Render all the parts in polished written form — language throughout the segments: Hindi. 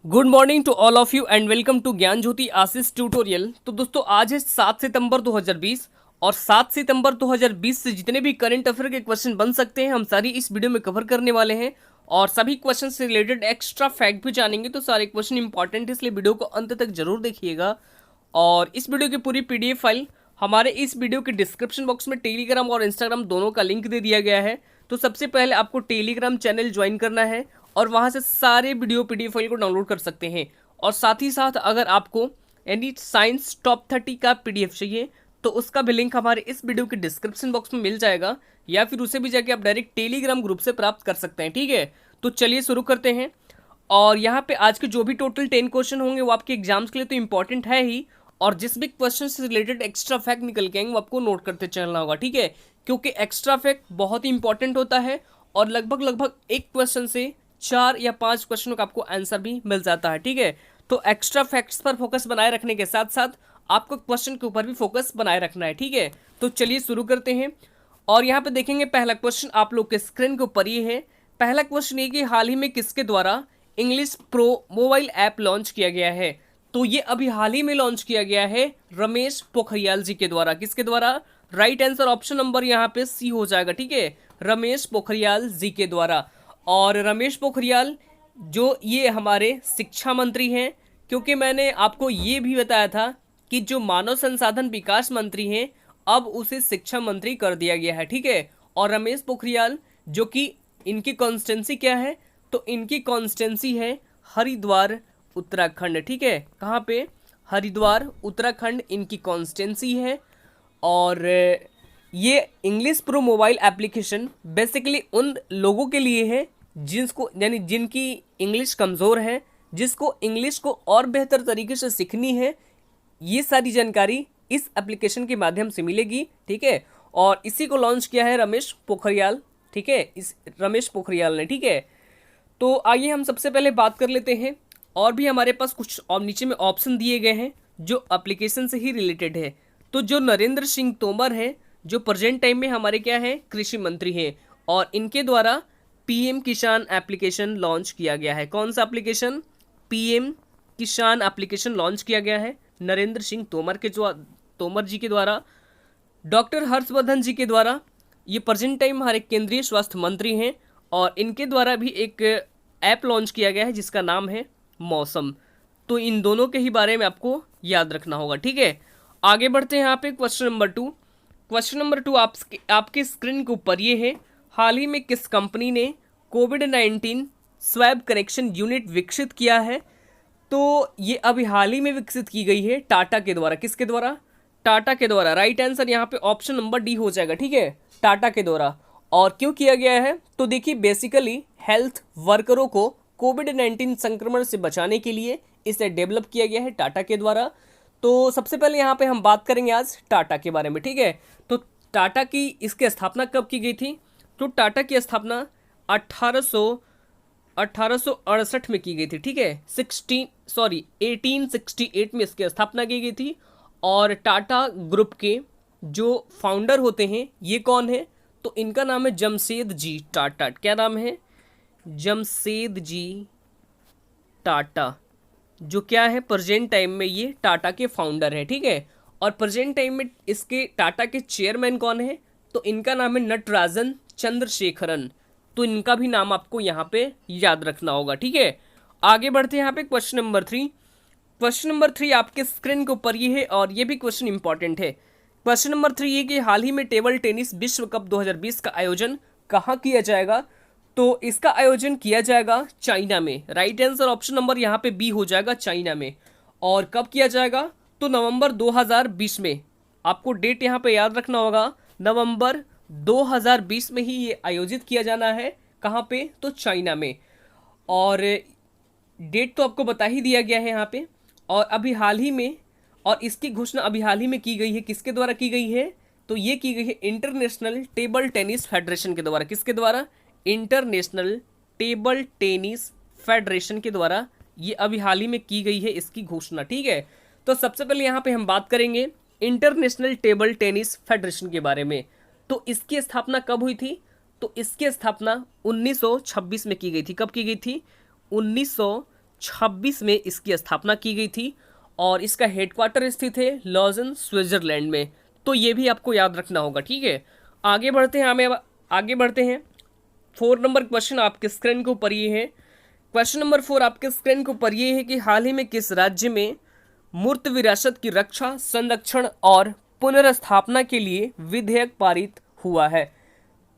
Good morning to all of you and welcome to Gyan Jyoti Ashish tutorial. तो दोस्तों आज है 7 सितंबर 2020 और 7 सितंबर 2020 से जितने भी करंट अफेयर के क्वेश्चन बन सकते हैं हम सारी इस वीडियो में कवर करने वाले हैं और सभी क्वेश्चन से रिलेटेड एक्स्ट्रा फैक्ट भी जानेंगे। तो सारे क्वेश्चन इंपॉर्टेंट है इसलिए वीडियो को अंत तक जरूर देखिएगा। और इस वीडियो की पूरी पीडीएफ फाइल हमारे इस वीडियो के डिस्क्रिप्शन बॉक्स में टेलीग्राम और इंस्टाग्राम दोनों का लिंक दे दिया गया है। तो सबसे पहले आपको टेलीग्राम चैनल ज्वाइन करना है और वहां से सारे वीडियो पीडीएफ फाइल को डाउनलोड कर सकते हैं। और साथ ही साथ अगर आपको एनी साइंस टॉप 30 का पीडीएफ चाहिए तो उसका भी लिंक हमारे इस वीडियो के डिस्क्रिप्शन बॉक्स में मिल जाएगा, या फिर उसे भी जाके आप डायरेक्ट टेलीग्राम ग्रुप से प्राप्त कर सकते हैं। ठीक है, तो चलिए शुरू करते हैं। और यहाँ पे आज के जो भी टोटल 10 क्वेश्चन होंगे वो आपके एग्जाम्स के लिए तो इंपॉर्टेंट है ही, और जिस भी क्वेश्चन से रिलेटेड एक्स्ट्रा फैक्ट निकल के आएंगे वो आपको नोट करते चलना होगा। ठीक है, क्योंकि एक्स्ट्रा फैक्ट बहुत ही इंपॉर्टेंट होता है और लगभग एक क्वेश्चन से 4 या 5 क्वेश्चनों का आपको आंसर भी मिल जाता है। ठीक है, तो एक्स्ट्रा फैक्ट्स पर फोकस बनाए रखने के साथ साथ आपको क्वेश्चन के ऊपर भी फोकस बनाए रखना है। ठीक है, तो चलिए शुरू करते हैं। और यहाँ पे देखेंगे पहला क्वेश्चन आप लोग के स्क्रीन के ऊपर ये है। पहला क्वेश्चन ये कि हाल ही में किसके द्वारा English pro mobile app launch किया गया है? तो ये अभी हाल ही में लॉन्च किया गया है रमेश पोखरियाल जी के द्वारा। किसके द्वारा? राइट आंसर ऑप्शन नंबर यहाँ पे सी हो जाएगा। ठीक है, रमेश पोखरियाल जी के द्वारा। और रमेश पोखरियाल जो ये हमारे शिक्षा मंत्री हैं, क्योंकि मैंने आपको ये भी बताया था कि जो मानव संसाधन विकास मंत्री हैं अब उसे शिक्षा मंत्री कर दिया गया है। ठीक है, और रमेश पोखरियाल जो कि इनकी कॉन्स्टेंसी क्या है? तो इनकी कॉन्स्टेंसी है हरिद्वार उत्तराखंड। ठीक है, कहाँ पे? हरिद्वार उत्तराखंड इनकी कॉन्स्टेंसी है। और ये English pro mobile application basically उन लोगों के लिए है जिसको यानी जिनकी इंग्लिश कमज़ोर है, जिसको इंग्लिश को और बेहतर तरीके से सीखनी है। ये सारी जानकारी इस एप्लीकेशन के माध्यम से मिलेगी। ठीक है, और इसी को लॉन्च किया है रमेश पोखरियाल। ठीक है, इस रमेश पोखरियाल ने। ठीक है, तो आइए हम सबसे पहले बात कर लेते हैं। और भी हमारे पास कुछ और नीचे में ऑप्शन दिए गए हैं जो एप्लीकेशन से ही रिलेटेड है। तो जो नरेंद्र सिंह तोमर है जो प्रेजेंट टाइम में हमारे क्या है कृषि मंत्री हैं, और इनके द्वारा पीएम किसान एप्लीकेशन लॉन्च किया गया है। कौन सा एप्लीकेशन? पीएम किसान एप्लीकेशन लॉन्च किया गया है नरेंद्र सिंह तोमर जी के द्वारा। डॉक्टर हर्षवर्धन जी के द्वारा, ये प्रेजेंट टाइम हमारे केंद्रीय स्वास्थ्य मंत्री हैं, और इनके द्वारा भी एक ऐप लॉन्च किया गया है जिसका नाम है मौसम। तो इन दोनों के ही बारे में आपको याद रखना होगा। ठीक है, आगे बढ़ते हैं यहाँ पे क्वेश्चन नंबर 2। क्वेश्चन नंबर 2 आपके स्क्रीन के ऊपर ये है। हाल ही में किस कंपनी ने कोविड-19 स्वैब करेक्शन यूनिट विकसित किया है? तो ये अभी हाल ही में विकसित की गई है टाटा के द्वारा। किसके द्वारा? टाटा के द्वारा। राइट आंसर यहाँ पे ऑप्शन नंबर डी हो जाएगा। ठीक है, टाटा के द्वारा। और क्यों किया गया है? तो देखिए बेसिकली हेल्थ वर्करों को कोविड-19 संक्रमण से बचाने के लिए इसे डेवलप किया गया है टाटा के द्वारा। तो सबसे पहले यहाँ पे हम बात करेंगे आज टाटा के बारे में। ठीक है, तो टाटा की इसकी स्थापना कब की गई थी? तो टाटा की स्थापना 1868 में की गई थी। ठीक है, 1868 में इसकी स्थापना की गई थी। और टाटा ग्रुप के जो फाउंडर होते हैं ये कौन है? तो इनका नाम है जमशेद जी टाटा। क्या नाम है? जमशेद जी टाटा, जो क्या है प्रेजेंट टाइम में ये टाटा के फाउंडर है। ठीक है, और प्रेजेंट टाइम में इसके टाटा के चेयरमैन कौन है? तो इनका नाम है नटराजन चंद्रशेखरन। तो इनका भी नाम आपको यहाँ पे याद रखना होगा। ठीक है, आगे बढ़ते हैं यहाँ पे क्वेश्चन नंबर 3। क्वेश्चन नंबर 3 आपके स्क्रीन के ऊपर ये है और ये भी क्वेश्चन इंपॉर्टेंट है। क्वेश्चन नंबर 3 ये कि हाल ही में टेबल टेनिस विश्व कप 2020 का आयोजन कहाँ किया जाएगा? तो इसका आयोजन किया जाएगा चाइना में। राइट आंसर ऑप्शन नंबर यहाँ पे बी हो जाएगा, चाइना में। और कब किया जाएगा? तो नवंबर 2020 में। आपको डेट यहाँ पे याद रखना होगा, नवंबर 2020 में ही ये आयोजित किया जाना है। कहाँ पे? तो चाइना में। और डेट तो आपको बता ही दिया गया है यहाँ पे। और अभी हाल ही में, और इसकी घोषणा अभी हाल ही में की गई है। किसके द्वारा की गई है? तो ये की गई है इंटरनेशनल टेबल टेनिस फेडरेशन के द्वारा। किसके द्वारा? इंटरनेशनल टेबल टेनिस फेडरेशन के द्वारा ये अभी हाल ही में की गई है इसकी घोषणा। ठीक है, तो सबसे पहले यहाँ पे हम बात करेंगे इंटरनेशनल टेबल टेनिस फेडरेशन के बारे में। तो इसकी स्थापना कब हुई थी? तो इसकी स्थापना 1926 में की गई थी। कब की गई थी? 1926 1926 में इसकी स्थापना की गई थी और इसका हेडक्वार्टर स्थित है लॉजन, स्विट्जरलैंड में। तो ये भी आपको याद रखना होगा, ठीक है। आगे बढ़ते हैं, हमें आगे बढ़ते हैं। 4 नंबर क्वेश्चन आपके स्क्रीन के ऊपर ये है। क्वेश्चन नंबर 4 आपके स्क्रीन के ऊपर ये है कि हाल ही में किस राज्य में मूर्त विरासत की रक्षा, संरक्षण और पुनर्स्थापना के लिए विधेयक पारित हुआ है।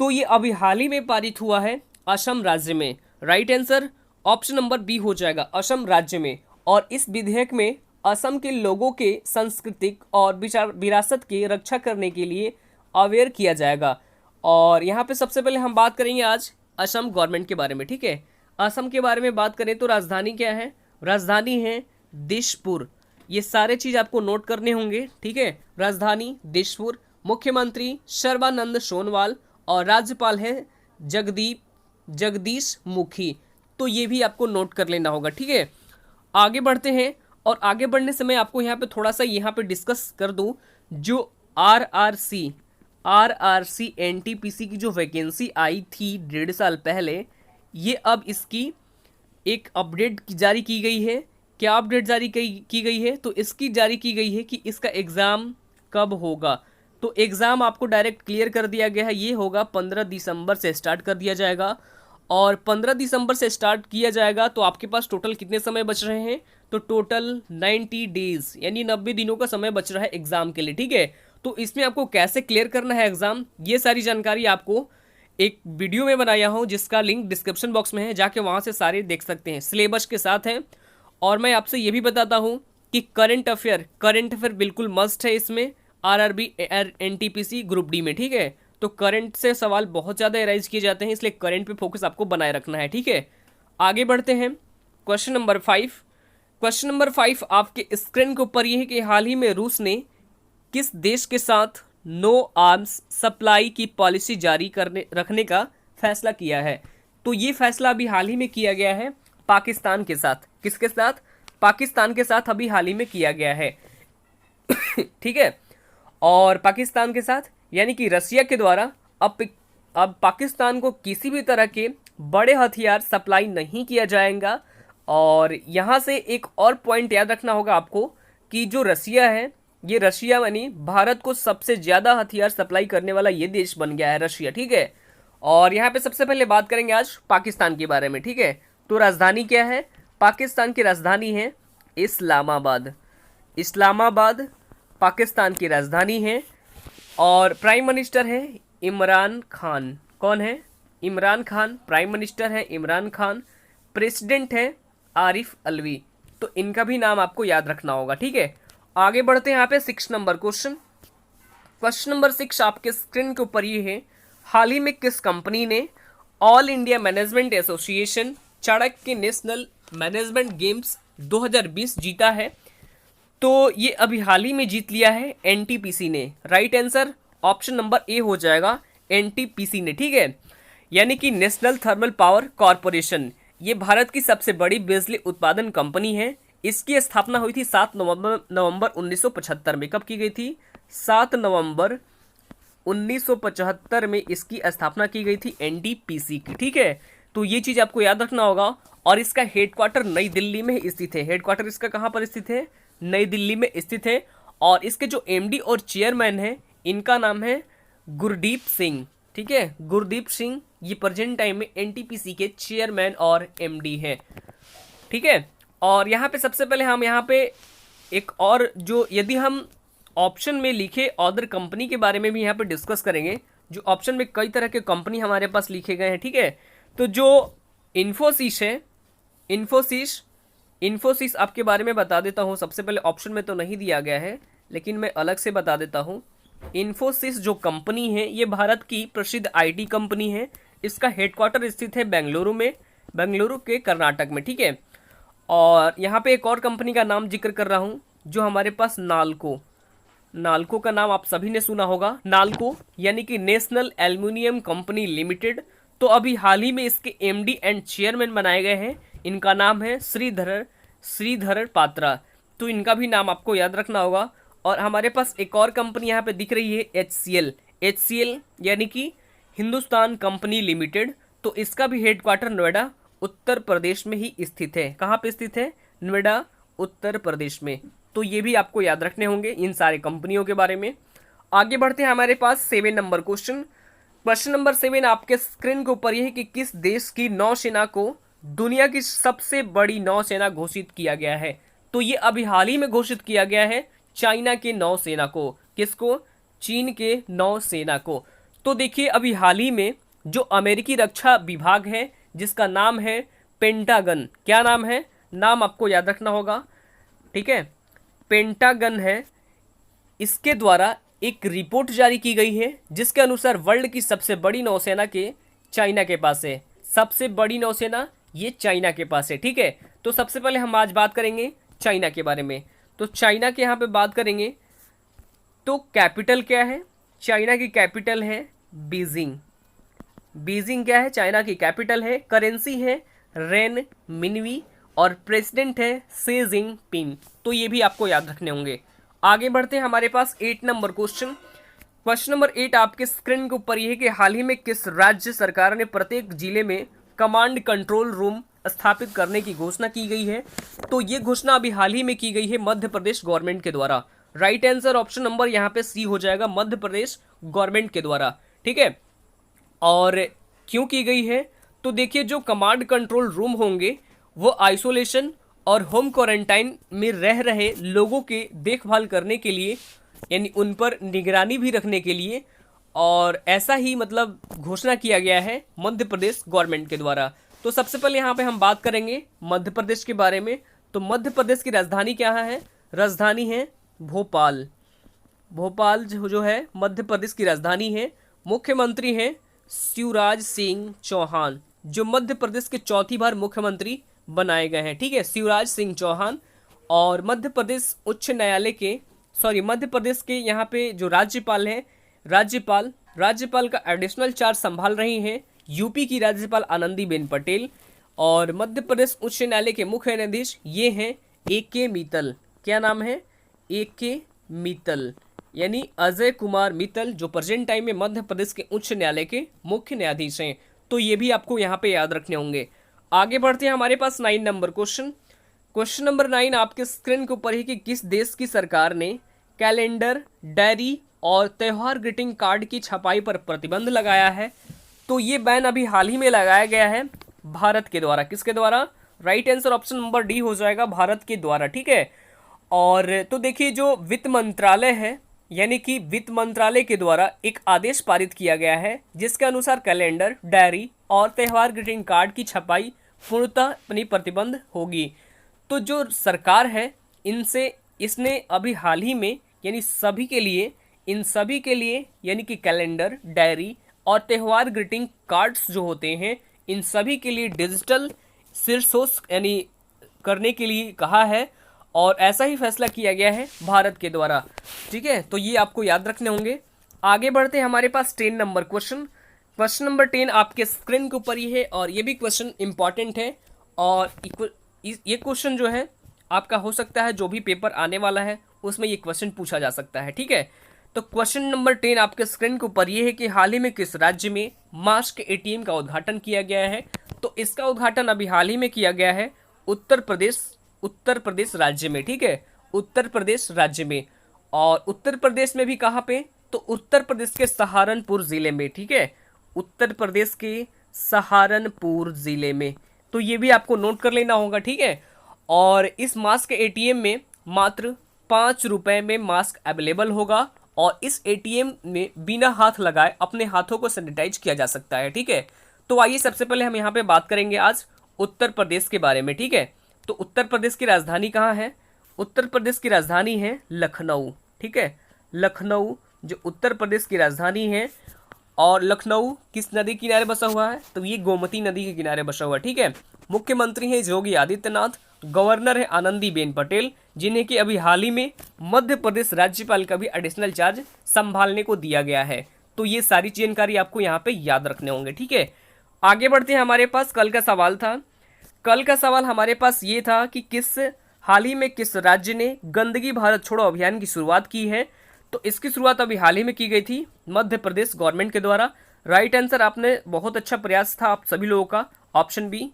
तो ये अभी हाल ही में पारित हुआ है असम राज्य में। Right answer option number B हो जाएगा, असम राज्य में। और इस विधेयक में असम के लोगों के सांस्कृतिक और विरासत की रक्षा करने के लिए अवेयर किया जाएगा। और यहाँ पे सबसे पहले हम बात करेंगे आज असम गवर्नमेंट के बारे में, ठीक है। असम के बारे में बात करें तो राजधानी क्या है, राजधानी है दिसपुर। ये सारे चीज आपको नोट करने होंगे, ठीक है। राजधानी दिसपुर, मुख्यमंत्री सर्बानंद सोनोवाल और राज्यपाल है जगदीश मुखी। तो ये भी आपको नोट कर लेना होगा, ठीक है। आगे बढ़ते हैं और आगे बढ़ने से मैं आपको यहाँ पे थोड़ा सा यहाँ पे डिस्कस कर दूं, जो आरआरसी एनटीपीसी की जो वैकेंसी आई थी 1.5 साल पहले, ये अब इसकी एक अपडेट जारी की गई है। क्या अपडेट जारी की गई है? तो इसकी जारी की गई है कि इसका एग्ज़ाम कब होगा। तो एग्ज़ाम आपको डायरेक्ट क्लियर कर दिया गया है, ये होगा 15 दिसंबर से स्टार्ट कर दिया जाएगा। और 15 दिसंबर से स्टार्ट किया जाएगा तो आपके पास टोटल कितने समय बच रहे हैं? तो टोटल 90 डेज यानी 90 दिनों का समय बच रहा है एग्ज़ाम के लिए, ठीक है। तो इसमें आपको कैसे क्लियर करना है एग्ज़ाम, ये सारी जानकारी आपको एक वीडियो में बनाया हूँ जिसका लिंक डिस्क्रिप्शन बॉक्स में है, जाके वहाँ से सारे देख सकते हैं, सिलेबस के साथ है। और मैं आपसे ये भी बताता हूँ कि करंट अफेयर बिल्कुल मस्ट है इसमें, आरआरबी एनटीपीसी ग्रुप डी में, ठीक है। तो करंट से सवाल बहुत ज़्यादा एराइज किए जाते हैं, इसलिए करंट पे फोकस आपको बनाए रखना है, ठीक है। आगे बढ़ते हैं क्वेश्चन नंबर 5। क्वेश्चन नंबर 5 आपके स्क्रीन के ऊपर ये है कि हाल ही में रूस ने किस देश के साथ नो आर्म्स सप्लाई की पॉलिसी जारी रखने का फैसला किया है। तो ये फैसला अभी हाल ही में किया गया है पाकिस्तान के साथ। किसके साथ? पाकिस्तान के साथ अभी हाल ही में किया गया है ठीक है। और पाकिस्तान के साथ यानी कि रसिया के द्वारा अब पाकिस्तान को किसी भी तरह के बड़े हथियार सप्लाई नहीं किया जाएगा। और यहाँ से एक और पॉइंट याद रखना होगा आपको कि जो रसिया है, ये रशिया यानी भारत को सबसे ज़्यादा हथियार सप्लाई करने वाला ये देश बन गया है रशिया, ठीक है। और यहाँ पे सबसे पहले बात करेंगे आज पाकिस्तान के बारे में, ठीक है। तो राजधानी क्या है? पाकिस्तान की राजधानी है इस्लामाबाद। इस्लामाबाद पाकिस्तान की राजधानी है। और प्राइम मिनिस्टर है इमरान खान। कौन है? इमरान खान प्राइम मिनिस्टर है, इमरान खान। प्रेसिडेंट है आरिफ अलवी। तो इनका भी नाम आपको याद रखना होगा, ठीक है। आगे बढ़ते हैं यहाँ पे 6 नंबर क्वेश्चन। क्वेश्चन नंबर 6 आपके स्क्रीन के ऊपर ये है, हाल ही में किस कंपनी ने all India management association Chanakya national management games 2020 जीता है? तो ये अभी हाल ही में जीत लिया है एनटीपीसी ने। Right answer option number A हो जाएगा, एनटीपीसी ने, ठीक है। यानी कि नेशनल थर्मल पावर कॉरपोरेशन, ये भारत की सबसे बड़ी बिजली उत्पादन कंपनी है। इसकी स्थापना हुई थी 7 नवंबर 1975 में। कब की गई थी? 7 नवंबर 1975 में इसकी स्थापना की गई थी एनटीपीसी की, ठीक है। तो ये चीज़ आपको याद रखना होगा। और इसका हेडक्वार्टर नई दिल्ली में स्थित है। हेडक्वार्टर इसका कहाँ पर स्थित है? नई दिल्ली में स्थित है। और इसके जो एमडी और चेयरमैन हैं, इनका नाम है गुरदीप सिंह, ठीक है। गुरदीप सिंह ये प्रेजेंट टाइम में एनटीपीसी के चेयरमैन और एमडी हैं, ठीक है। और यहाँ पे सबसे पहले हम यहाँ पे एक और जो यदि हम ऑप्शन में लिखे अदर कंपनी के बारे में भी यहाँ पे डिस्कस करेंगे। जो ऑप्शन में कई तरह के कंपनी हमारे पास लिखे गए हैं, ठीक है। तो जो इन्फोसिस है, इन्फोसिस आपके बारे में बता देता हूँ। सबसे पहले ऑप्शन में तो नहीं दिया गया है, लेकिन मैं अलग से बता देता हूँ। इन्फोसिस जो कंपनी है ये भारत की प्रसिद्ध आईटी कंपनी है। इसका हेडक्वार्टर स्थित है बेंगलुरु में, बेंगलुरु के कर्नाटक में, ठीक है। और यहाँ पे एक और कंपनी का नाम जिक्र कर रहा हूँ जो हमारे पास नाल्को का नाम आप सभी ने सुना होगा। नाल्को यानी कि नेशनल एल्युमिनियम कंपनी लिमिटेड। तो अभी हाल ही में इसके एमडी एंड चेयरमैन बनाए गए हैं। इनका नाम है श्रीधर पात्रा। तो इनका भी नाम आपको याद रखना होगा। और हमारे पास एक और कंपनी यहाँ पे दिख रही है एचसीएल यानी कि हिंदुस्तान कंपनी लिमिटेड। तो इसका भी हेडक्वार्टर नोएडा उत्तर प्रदेश में ही स्थित है। कहाँ पे स्थित है? नोएडा, उत्तर प्रदेश में। तो ये भी आपको याद रखने होंगे इन सारे कंपनियों के बारे में। आगे बढ़ते हैं हमारे पास 7 नंबर क्वेश्चन। क्वेश्चन नंबर 7 आपके स्क्रीन के ऊपर यह है कि किस देश की नौसेना को दुनिया की सबसे बड़ी नौसेना घोषित किया गया है? तो ये अभी हाल ही में घोषित किया गया है चाइना के नौसेना को। किसको? चीन के नौसेना को। तो देखिए अभी हाल ही में जो अमेरिकी रक्षा विभाग है जिसका नाम है पेंटागन, क्या नाम है? नाम आपको याद रखना होगा, ठीक है, पेंटागन है। इसके द्वारा एक रिपोर्ट जारी की गई है जिसके अनुसार वर्ल्ड की सबसे बड़ी नौसेना के चाइना के पास है। सबसे बड़ी नौसेना ये चाइना के पास है, ठीक है। तो सबसे पहले हम आज बात करेंगे चाइना के बारे में। तो चाइना के यहाँ पे बात करेंगे तो कैपिटल क्या है? चाइना की कैपिटल है बीजिंग। बीजिंग क्या है? चाइना की कैपिटल है। करेंसी है रेन मिनवी और प्रेसिडेंट है शी जिनपिंग। तो ये भी आपको याद रखने होंगे। आगे बढ़ते हैं हमारे पास 8 नंबर क्वेश्चन। क्वेश्चन नंबर 8 आपके स्क्रीन के ऊपर यह है कि हाल ही में किस राज्य सरकार ने प्रत्येक जिले में कमांड कंट्रोल रूम स्थापित करने की घोषणा की गई है? तो ये घोषणा अभी हाल ही में की गई है मध्य प्रदेश गवर्नमेंट के द्वारा। राइट आंसर ऑप्शन नंबर यहाँ पे सी हो जाएगा, मध्य प्रदेश गवर्नमेंट के द्वारा, ठीक है। और क्यों की गई है? तो देखिए जो कमांड कंट्रोल रूम होंगे वो आइसोलेशन और होम क्वारंटाइन में रह रहे लोगों के देखभाल करने के लिए, यानी उन पर निगरानी भी रखने के लिए, और ऐसा ही मतलब घोषणा किया गया है मध्य प्रदेश गवर्नमेंट के द्वारा। तो सबसे पहले यहाँ पे हम बात करेंगे मध्य प्रदेश के बारे में। तो मध्य प्रदेश की राजधानी क्या है? राजधानी है भोपाल। भोपाल जो है मध्य प्रदेश की राजधानी है। मुख्यमंत्री हैं शिवराज सिंह चौहान, जो मध्य प्रदेश के चौथी बार मुख्यमंत्री बनाए गए हैं, ठीक है, शिवराज सिंह चौहान। और मध्य प्रदेश उच्च न्यायालय के मध्य प्रदेश के यहाँ पे जो राज्यपाल हैं, राज्यपाल का एडिशनल चार्ज संभाल रही हैं यूपी की राज्यपाल आनंदीबेन पटेल। और मध्य प्रदेश उच्च न्यायालय के मुख्य न्यायाधीश ये हैं AK मित्तल। क्या नाम है? AK मित्तल, यानी अजय कुमार मित्तल, जो प्रेजेंट टाइम में मध्य प्रदेश के उच्च न्यायालय के मुख्य न्यायाधीश हैं। तो ये भी आपको यहाँ पे याद रखने होंगे। आगे बढ़ते हैं हमारे पास 9 नंबर क्वेश्चन। क्वेश्चन नंबर 9 आपके स्क्रीन के ऊपर है कि किस देश की सरकार ने कैलेंडर, डायरी और त्यौहार ग्रीटिंग कार्ड की छपाई पर प्रतिबंध लगाया है? तो ये बैन अभी हाल ही में लगाया गया है भारत के द्वारा। किसके द्वारा? Right answer option number D हो जाएगा, भारत के द्वारा, ठीक है। और तो देखिए जो वित्त मंत्रालय है, यानी कि वित्त मंत्रालय के द्वारा एक आदेश पारित किया गया है जिसके अनुसार कैलेंडर, डायरी और त्यौहार ग्रीटिंग कार्ड की छपाई पूर्णतः अपनी प्रतिबंध होगी। तो जो सरकार है इसने अभी हाल ही में यानी इन सभी के लिए यानी कि कैलेंडर, डायरी और त्यौहार ग्रीटिंग कार्ड्स जो होते हैं इन सभी के लिए डिजिटल शीर्षोस यानी करने के लिए कहा है, और ऐसा ही फैसला किया गया है भारत के द्वारा, ठीक है। तो ये आपको याद रखने होंगे। आगे बढ़ते हैं हमारे पास 10 नंबर क्वेश्चन। क्वेश्चन नंबर 10 आपके स्क्रीन के ऊपर ही है और ये भी क्वेश्चन इंपॉर्टेंट है। और ये क्वेश्चन जो है आपका हो सकता है जो भी पेपर आने वाला है उसमें ये क्वेश्चन पूछा जा सकता है, ठीक है। तो क्वेश्चन नंबर 10 आपके स्क्रीन के ऊपर ये है कि हाल ही में किस राज्य में मास्क ATM का उद्घाटन किया गया है? तो इसका उद्घाटन अभी हाल ही में किया गया है उत्तर प्रदेश राज्य में, ठीक है, उत्तर प्रदेश राज्य में। और उत्तर प्रदेश में भी कहाँ पे? तो उत्तर प्रदेश के सहारनपुर जिले में, ठीक है, उत्तर प्रदेश के सहारनपुर जिले में। तो ये भी आपको नोट कर लेना होगा, ठीक है। और इस मास्क ATM में मात्र 5 रुपए में मास्क अवेलेबल होगा और इस ATM में बिना हाथ लगाए अपने हाथों को सैनिटाइज किया जा सकता है, ठीक है। तो आइए सबसे पहले हम यहाँ पे बात करेंगे आज उत्तर प्रदेश के बारे में, ठीक है। तो उत्तर प्रदेश की राजधानी कहाँ है? उत्तर प्रदेश की राजधानी है लखनऊ, ठीक है, लखनऊ जो उत्तर प्रदेश की राजधानी है। और लखनऊ किस नदी के किनारे बसा हुआ है? तो ये गोमती नदी के किनारे बसा हुआ है, ठीक है। मुख्यमंत्री है योगी आदित्यनाथ, गवर्नर है आनंदीबेन पटेल, जिन्हें कि अभी हाल ही में मध्य प्रदेश राज्यपाल का भी एडिशनल चार्ज संभालने को दिया गया है। तो ये सारी जानकारी आपको यहाँ पे याद रखने होंगे, ठीक है। आगे बढ़ते हैं, हमारे पास कल का सवाल था। कल का सवाल हमारे पास ये था कि हाल ही में किस राज्य ने गंदगी भारत छोड़ो अभियान की शुरुआत की है? तो इसकी शुरुआत अभी हाल ही में की गई थी मध्य प्रदेश गवर्नमेंट के द्वारा। राइट आंसर आपने बहुत अच्छा प्रयास था आप सभी लोगों का, ऑप्शन बी।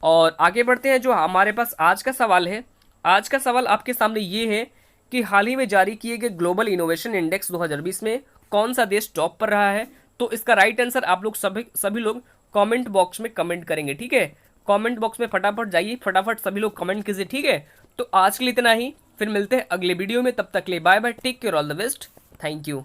और आगे बढ़ते हैं। जो हमारे पास आज का सवाल है, आज का सवाल आपके सामने ये है कि हाल ही में जारी किए गए ग्लोबल इनोवेशन इंडेक्स 2020 में कौन सा देश टॉप पर रहा है। तो इसका राइट आंसर आप लोग सभी लोग कमेंट बॉक्स में कमेंट करेंगे, ठीक है। कमेंट बॉक्स में फटाफट जाइए, फटाफट सभी लोग कमेंट कीजिए, ठीक है। तो आज के लिए इतना ही, फिर मिलते हैं अगले वीडियो में। तब तक के लिए bye bye, take care, all the best, thank you.